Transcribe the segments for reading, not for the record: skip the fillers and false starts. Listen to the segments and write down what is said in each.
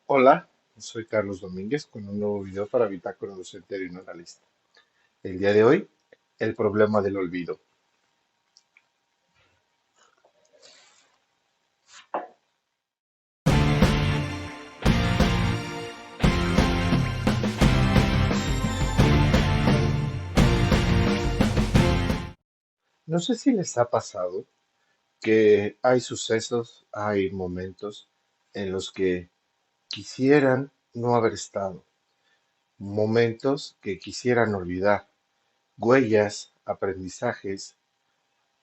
Hola, soy Carlos Domínguez con un nuevo video para Bitácora Docente y un analista. El día de hoy, el problema del olvido. No sé si les ha pasado que hay sucesos, hay momentos en los que quisieran no haber estado, momentos que quisieran olvidar, huellas, aprendizajes,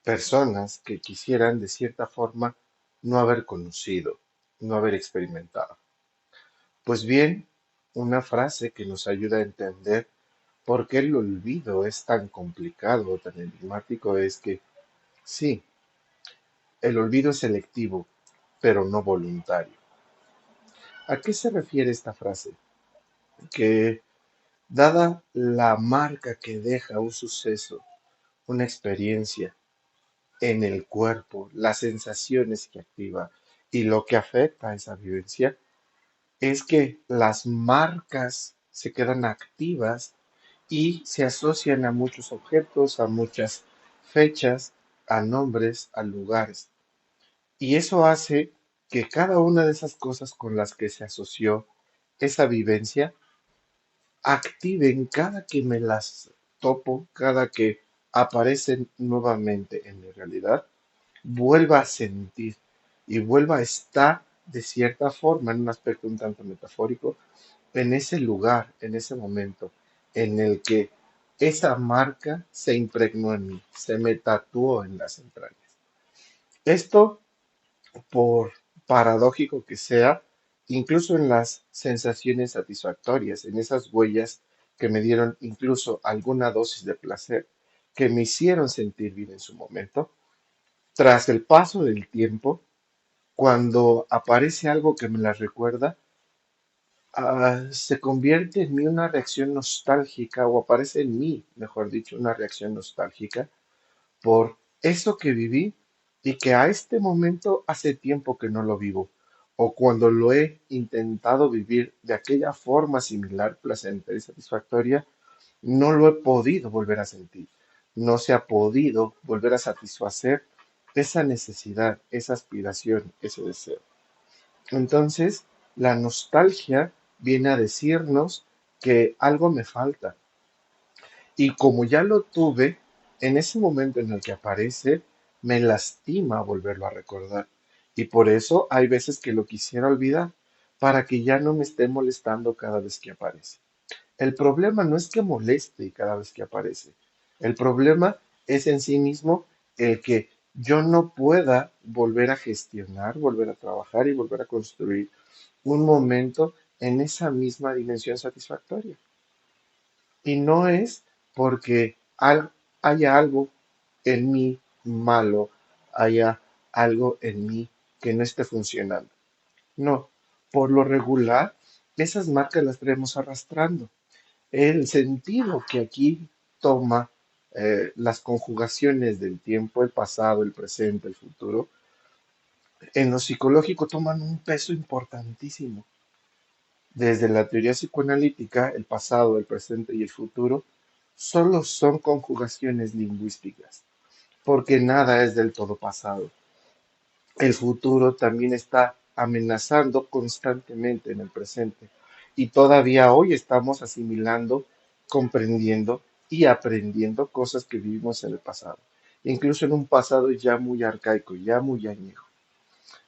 personas que quisieran de cierta forma no haber conocido, no haber experimentado. Pues bien, una frase que nos ayuda a entender por qué el olvido es tan complicado o tan enigmático es que sí, el olvido es selectivo, pero no voluntario. ¿A qué se refiere esta frase? Que dada la marca que deja un suceso, una experiencia en el cuerpo, las sensaciones que activa y lo que afecta a esa vivencia, es que las marcas se quedan activas y se asocian a muchos objetos, a muchas fechas, a nombres, a lugares. Y eso hace que cada una de esas cosas con las que se asoció esa vivencia activen cada que me las topo, cada que aparecen nuevamente en mi realidad, vuelva a sentir y vuelva a estar de cierta forma, en un aspecto un tanto metafórico, en ese lugar, en ese momento en el que esa marca se impregnó en mí, se me tatuó en las entrañas. Esto, por paradójico que sea, incluso en las sensaciones satisfactorias, en esas huellas que me dieron incluso alguna dosis de placer, que me hicieron sentir bien en su momento, tras el paso del tiempo, cuando aparece algo que me las recuerda, se convierte en mí una reacción nostálgica o aparece en mí, mejor dicho, una reacción nostálgica por eso que viví y que a este momento hace tiempo que no lo vivo o cuando lo he intentado vivir de aquella forma similar, placentera y satisfactoria, no lo he podido volver a sentir. No se ha podido volver a satisfacer esa necesidad, esa aspiración, ese deseo. Entonces, la nostalgia viene a decirnos que algo me falta. Y como ya lo tuve, en ese momento en el que aparece, me lastima volverlo a recordar. Y por eso hay veces que lo quisiera olvidar, para que ya no me esté molestando cada vez que aparece. El problema no es que moleste cada vez que aparece. El problema es en sí mismo el que yo no pueda volver a gestionar, volver a trabajar y volver a construir un momento en esa misma dimensión satisfactoria. Y no es porque haya algo en mí malo, haya algo en mí que no esté funcionando. No, por lo regular, esas marcas las traemos arrastrando. El sentido que aquí toma las conjugaciones del tiempo, el pasado, el presente, el futuro, en lo psicológico toman un peso importantísimo. Desde la teoría psicoanalítica, el pasado, el presente y el futuro solo son conjugaciones lingüísticas, porque nada es del todo pasado. El futuro también está amenazando constantemente en el presente y todavía hoy estamos asimilando, comprendiendo y aprendiendo cosas que vivimos en el pasado, incluso en un pasado ya muy arcaico, ya muy añejo.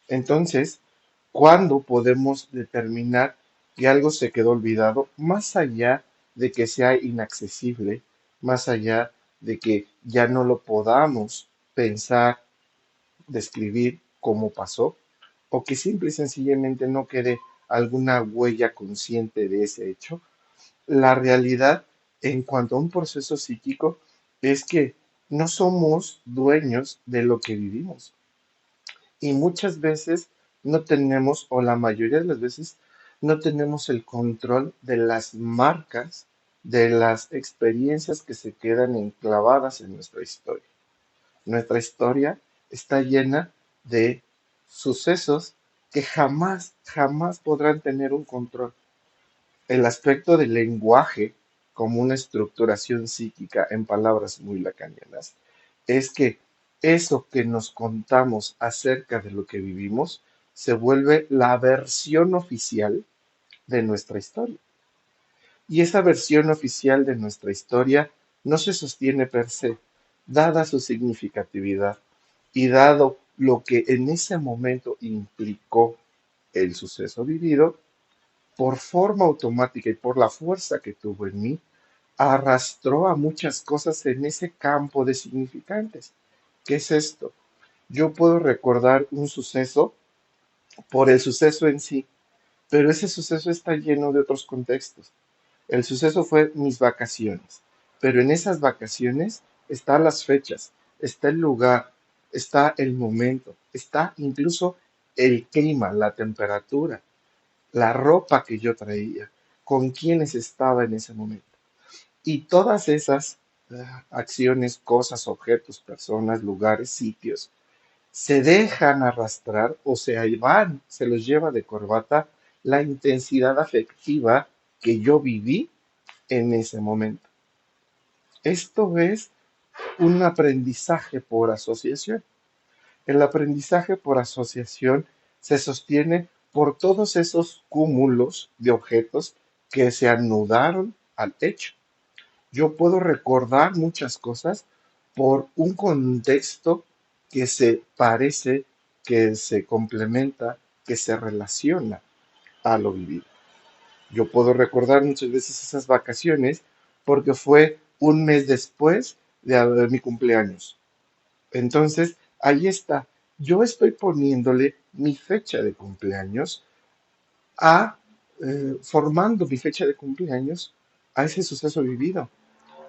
Entonces, ¿cuándo podemos determinar que algo se quedó olvidado, más allá de que sea inaccesible, más allá de que ya no lo podamos pensar, describir cómo pasó, o que simple y sencillamente no quede alguna huella consciente de ese hecho? La realidad en cuanto a un proceso psíquico es que no somos dueños de lo que vivimos. Y muchas veces no tenemos, o la mayoría de las veces, no tenemos el control de las marcas, de las experiencias que se quedan enclavadas en nuestra historia. Nuestra historia está llena de sucesos que jamás, jamás podrán tener un control. El aspecto del lenguaje como una estructuración psíquica en palabras muy lacanianas es que eso que nos contamos acerca de lo que vivimos se vuelve la versión oficial de nuestra historia. Y esa versión oficial de nuestra historia no se sostiene per se, dada su significatividad y dado lo que en ese momento implicó el suceso vivido, por forma automática y por la fuerza que tuvo en mí, arrastró a muchas cosas en ese campo de significantes. ¿Qué es esto? Yo puedo recordar un suceso por el suceso en sí, pero ese suceso está lleno de otros contextos. El suceso fue mis vacaciones, pero en esas vacaciones están las fechas, está el lugar, está el momento, está incluso el clima, la temperatura, la ropa que yo traía, con quienes estaba en ese momento. Y todas esas acciones, cosas, objetos, personas, lugares, sitios, se dejan arrastrar o se van, se los lleva de corbata la intensidad afectiva que yo viví en ese momento. Esto es un aprendizaje por asociación. El aprendizaje por asociación se sostiene por todos esos cúmulos de objetos que se anudaron al hecho. Yo puedo recordar muchas cosas por un contexto que se parece, que se complementa, que se relaciona a lo vivido. Yo puedo recordar muchas veces esas vacaciones porque fue un mes después de mi cumpleaños. Entonces, ahí está. Yo estoy poniéndole mi fecha de cumpleaños a, formando mi fecha de cumpleaños a ese suceso vivido,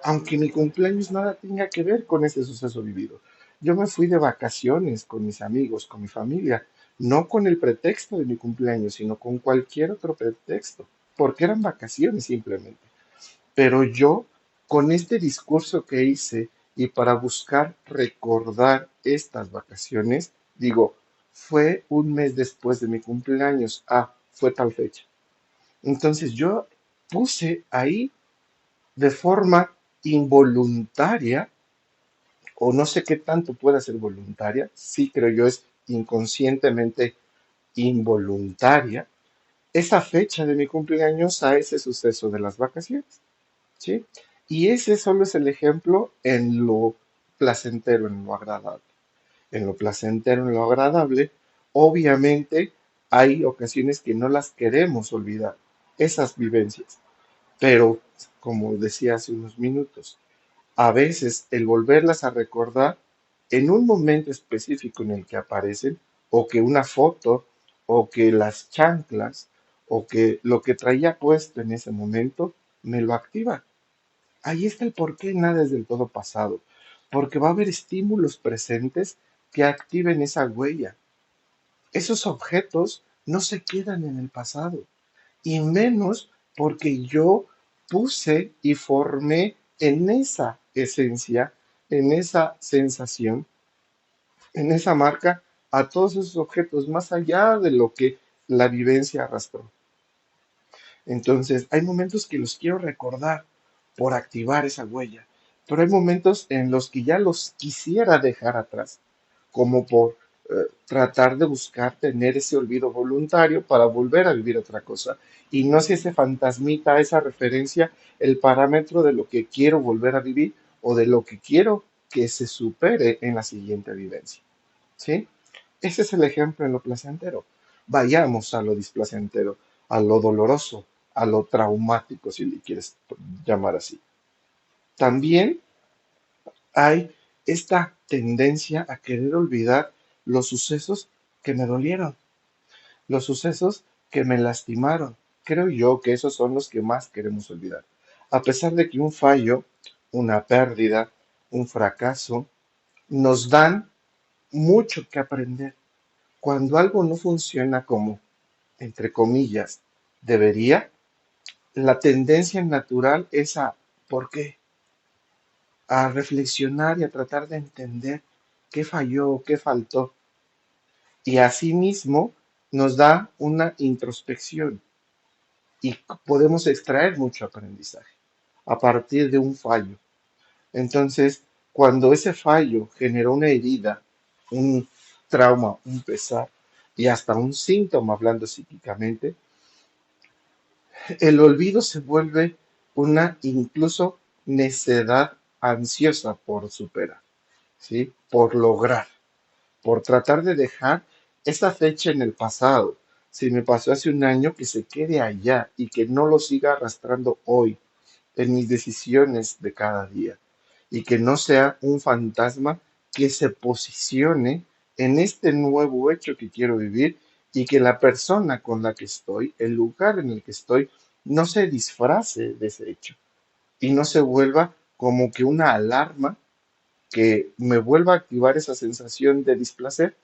aunque mi cumpleaños nada tenga que ver con ese suceso vivido. Yo me fui de vacaciones con mis amigos, con mi familia, no con el pretexto de mi cumpleaños, sino con cualquier otro pretexto, porque eran vacaciones simplemente. Pero yo, con este discurso que hice y para buscar recordar estas vacaciones, digo, fue un mes después de mi cumpleaños, fue tal fecha. Entonces yo puse ahí de forma involuntaria, o no sé qué tanto puede ser voluntaria, sí creo yo es inconscientemente involuntaria, esa fecha de mi cumpleaños a ese suceso de las vacaciones, ¿sí? Y ese solo es el ejemplo en lo placentero, en lo agradable. En lo placentero, en lo agradable, obviamente hay ocasiones que no las queremos olvidar, esas vivencias, pero como decía hace unos minutos, a veces el volverlas a recordar en un momento específico en el que aparecen, o que una foto, o que las chanclas, o que lo que traía puesto en ese momento, me lo activa. Ahí está el por qué nada es del todo pasado, porque va a haber estímulos presentes que activen esa huella. Esos objetos no se quedan en el pasado, y menos porque yo puse y formé en esa esencia, en esa sensación, en esa marca, a todos esos objetos, más allá de lo que la vivencia arrastró. Entonces, hay momentos que los quiero recordar por activar esa huella, pero hay momentos en los que ya los quisiera dejar atrás, como por tratar de buscar tener ese olvido voluntario para volver a vivir otra cosa. Y no sé ese fantasmita, esa referencia, el parámetro de lo que quiero volver a vivir o de lo que quiero que se supere en la siguiente vivencia. ¿Sí? Ese es el ejemplo en lo placentero. Vayamos a lo displacentero, a lo doloroso, a lo traumático, si le quieres llamar así. También hay esta tendencia a querer olvidar los sucesos que me dolieron, los sucesos que me lastimaron. Creo yo que esos son los que más queremos olvidar. A pesar de que un fallo, una pérdida, un fracaso, nos dan mucho que aprender. Cuando algo no funciona como, entre comillas, debería, la tendencia natural es ¿por qué? A reflexionar y a tratar de entender qué falló, qué faltó. Y asimismo, nos da una introspección y podemos extraer mucho aprendizaje a partir de un fallo. Entonces, cuando ese fallo generó una herida, un trauma, un pesar y hasta un síntoma hablando psíquicamente, el olvido se vuelve una incluso necedad ansiosa por superar, ¿sí? Por lograr, por tratar de dejar esa fecha en el pasado. Si me pasó hace un año, que se quede allá y que no lo siga arrastrando hoy en mis decisiones de cada día y que no sea un fantasma que se posicione en este nuevo hecho que quiero vivir y que la persona con la que estoy, el lugar en el que estoy, no se disfrace de ese hecho y no se vuelva como que una alarma que me vuelva a activar esa sensación de displacer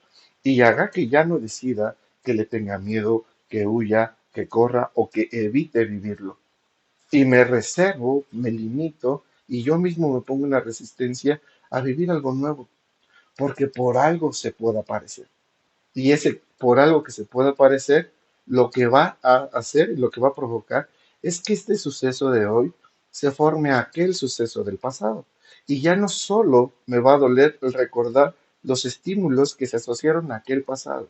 y haga que ya no decida, que le tenga miedo, que huya, que corra o que evite vivirlo. Y me reservo, me limito y yo mismo me pongo una resistencia a vivir algo nuevo, porque por algo se pueda parecer. Y ese por algo que se pueda parecer, lo que va a hacer y lo que va a provocar es que este suceso de hoy se forme a aquel suceso del pasado. Y ya no solo me va a doler el recordar los estímulos que se asociaron a aquel pasado,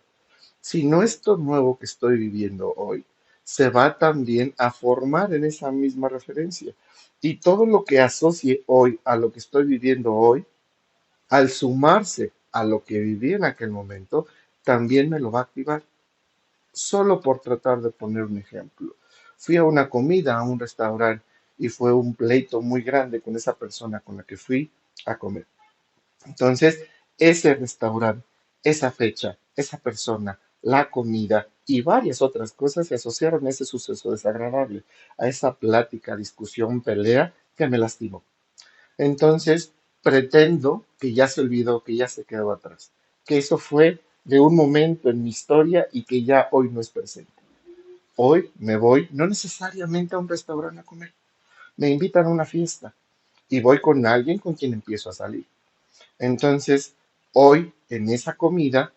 sino esto nuevo que estoy viviendo hoy se va también a formar en esa misma referencia. Y todo lo que asocie hoy a lo que estoy viviendo hoy, al sumarse a lo que viví en aquel momento, también me lo va a activar. Solo por tratar de poner un ejemplo. Fui a una comida, a un restaurante, y fue un pleito muy grande con esa persona con la que fui a comer. Entonces, ese restaurante, esa fecha, esa persona, la comida y varias otras cosas se asociaron a ese suceso desagradable, a esa plática, discusión, pelea que me lastimó. Entonces, pretendo que ya se olvidó, que ya se quedó atrás, que eso fue de un momento en mi historia y que ya hoy no es presente. Hoy me voy, no necesariamente a un restaurante a comer, me invitan a una fiesta y voy con alguien con quien empiezo a salir. Entonces, hoy en esa comida,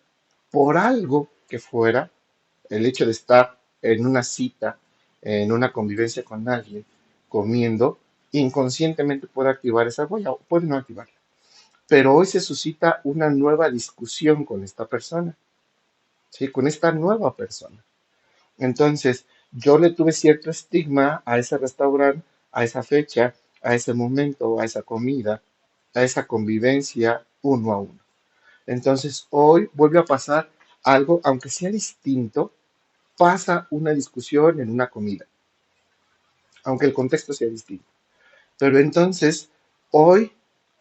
por algo que fuera, el hecho de estar en una cita, en una convivencia con alguien, comiendo, inconscientemente puede activar esa huella o puede no activarla. Pero hoy se suscita una nueva discusión con esta persona, ¿sí? Con esta nueva persona. Entonces, yo le tuve cierto estigma a ese restaurante, a esa fecha, a ese momento, a esa comida, a esa convivencia uno a uno. Entonces, hoy vuelve a pasar algo, aunque sea distinto, pasa una discusión en una comida, aunque el contexto sea distinto. Pero entonces, hoy,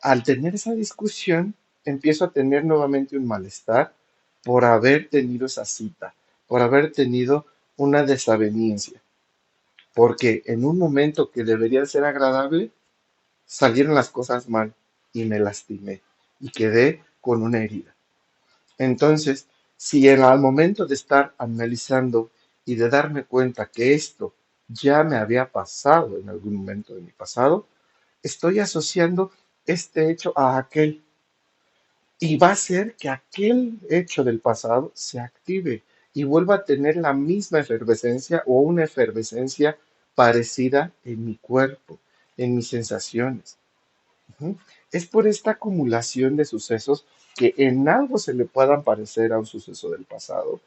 al tener esa discusión, empiezo a tener nuevamente un malestar por haber tenido esa cita, por haber tenido una desaveniencia, porque en un momento que debería ser agradable, salieron las cosas mal y me lastimé y quedé con una herida. Entonces, si al momento de estar analizando y de darme cuenta que esto ya me había pasado en algún momento de mi pasado, estoy asociando este hecho a aquel y va a ser que aquel hecho del pasado se active y vuelva a tener la misma efervescencia o una efervescencia parecida en mi cuerpo, en mis sensaciones. Ujú. Es por esta acumulación de sucesos que en algo se le puedan parecer a un suceso del pasado,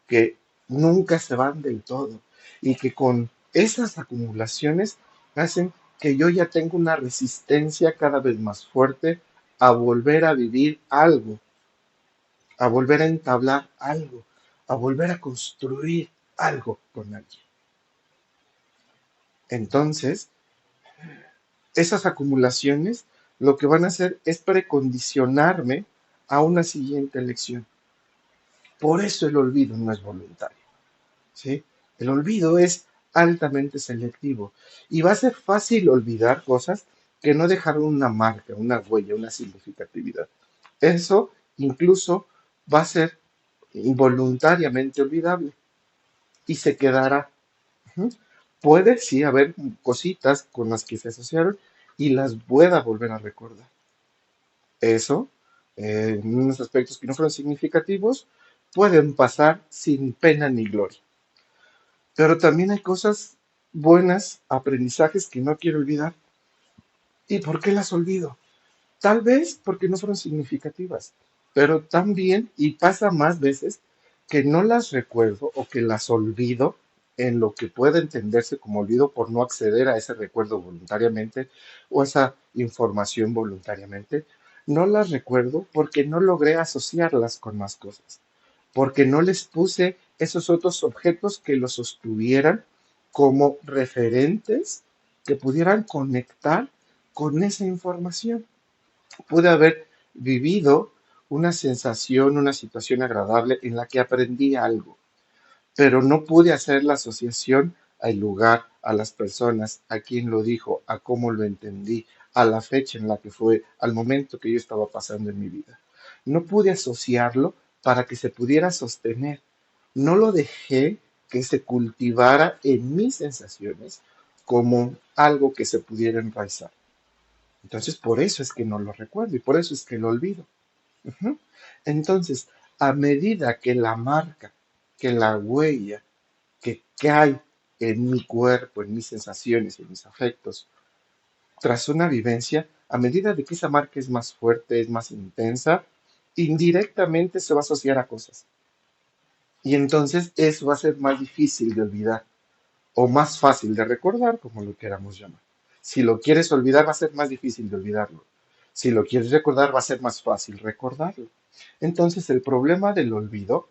que nunca se van del todo y que con esas acumulaciones hacen que yo ya tengo una resistencia cada vez más fuerte a volver a vivir algo, a volver a entablar algo, a volver a construir algo con alguien. Entonces, esas acumulaciones lo que van a hacer es precondicionarme a una siguiente elección. Por eso el olvido no es voluntario, ¿sí? El olvido es altamente selectivo y va a ser fácil olvidar cosas que no dejaron una marca, una huella, una significatividad. Eso incluso va a ser involuntariamente olvidable y se quedará. Ujú. Puede sí haber cositas con las que se asociaron y las pueda volver a recordar. Eso, en unos aspectos que no fueron significativos, pueden pasar sin pena ni gloria. Pero también hay cosas buenas, aprendizajes que no quiero olvidar. ¿Y por qué las olvido? Tal vez porque no fueron significativas, pero también, y pasa más veces, que no las recuerdo o que las olvido en lo que puede entenderse como olvido por no acceder a ese recuerdo voluntariamente o esa información voluntariamente. No las recuerdo porque no logré asociarlas con más cosas, porque no les puse esos otros objetos que los sostuvieran como referentes que pudieran conectar con esa información. Pude haber vivido una sensación, una situación agradable en la que aprendí algo, pero no pude hacer la asociación al lugar, a las personas, a quien lo dijo, a cómo lo entendí, a la fecha en la que fue, al momento que yo estaba pasando en mi vida. No pude asociarlo para que se pudiera sostener. No lo dejé que se cultivara en mis sensaciones como algo que se pudiera enraizar. Entonces, por eso es que no lo recuerdo y por eso es que lo olvido. Ujú. Entonces, a medida que la marca, que la huella que cae en mi cuerpo, en mis sensaciones, en mis afectos, tras una vivencia, a medida de que esa marca es más fuerte, es más intensa, indirectamente se va a asociar a cosas. Y entonces eso va a ser más difícil de olvidar o más fácil de recordar, como lo queramos llamar. Si lo quieres olvidar, va a ser más difícil de olvidarlo. Si lo quieres recordar, va a ser más fácil recordarlo. Entonces, el problema del olvido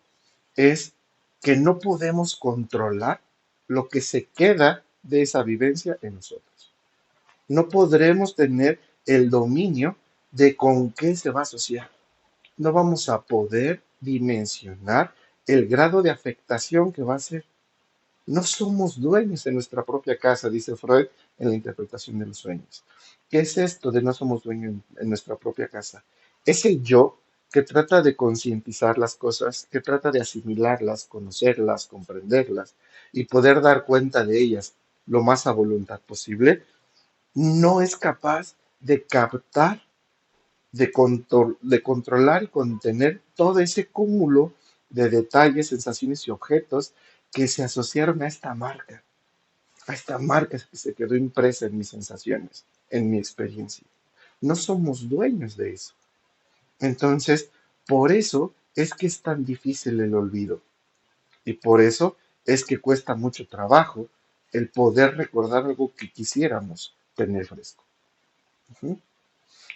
es que no podemos controlar lo que se queda de esa vivencia en nosotros. No podremos tener el dominio de con qué se va a asociar. No vamos a poder dimensionar el grado de afectación que va a ser. No somos dueños de nuestra propia casa, dice Freud en la interpretación de los sueños. ¿Qué es esto de no somos dueños en nuestra propia casa? Es el yo que trata de concientizar las cosas, que trata de asimilarlas, conocerlas, comprenderlas y poder dar cuenta de ellas lo más a voluntad posible, no es capaz de captar, de controlar y contener todo ese cúmulo de detalles, sensaciones y objetos que se asociaron a esta marca que se quedó impresa en mis sensaciones, en mi experiencia. No somos dueños de eso. Entonces, por eso es que es tan difícil el olvido y por eso es que cuesta mucho trabajo el poder recordar algo que quisiéramos tener fresco. Ujú.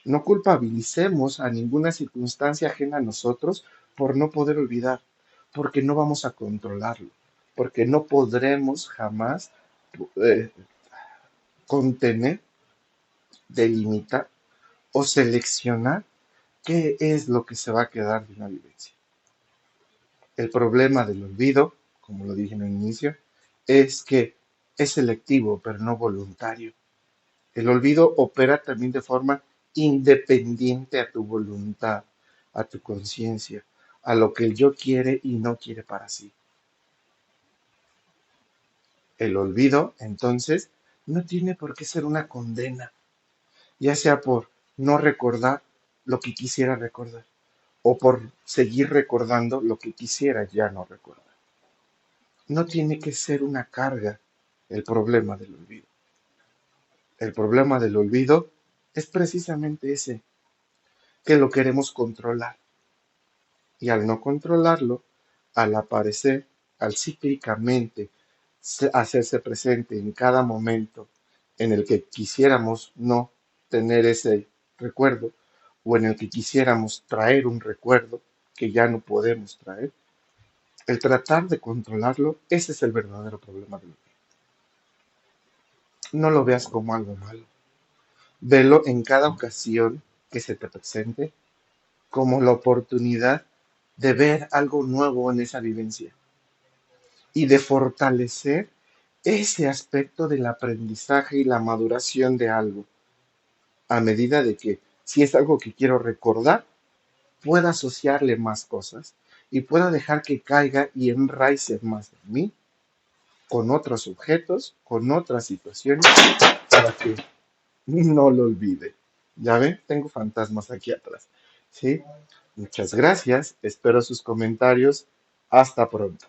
No culpabilicemos a ninguna circunstancia ajena a nosotros por no poder olvidar, porque no vamos a controlarlo, porque no podremos jamás eh, contener, delimitar o seleccionar qué es lo que se va a quedar de una vivencia. El problema del olvido, como lo dije en el inicio, es que es selectivo, pero no voluntario. El olvido opera también de forma independiente a tu voluntad, a tu conciencia, a lo que el yo quiere y no quiere para sí. El olvido, entonces, no tiene por qué ser una condena, ya sea por no recordar lo que quisiera recordar o por seguir recordando lo que quisiera ya no recordar. No tiene que ser una carga el problema del olvido. El problema del olvido es precisamente ese, que lo queremos controlar. Y al no controlarlo, al aparecer, al cíclicamente hacerse presente en cada momento en el que quisiéramos no tener ese recuerdo o en el que quisiéramos traer un recuerdo que ya no podemos traer, el tratar de controlarlo, ese es el verdadero problema del olvido. No lo veas como algo malo. Velo en cada ocasión que se te presente como la oportunidad de ver algo nuevo en esa vivencia y de fortalecer ese aspecto del aprendizaje y la maduración de algo, a medida de que si es algo que quiero recordar, pueda asociarle más cosas y pueda dejar que caiga y enraice más en mí con otros objetos, con otras situaciones, para que no lo olvide. Ya ven, tengo fantasmas aquí atrás. ¿Sí? Muchas gracias. Espero sus comentarios Hasta pronto.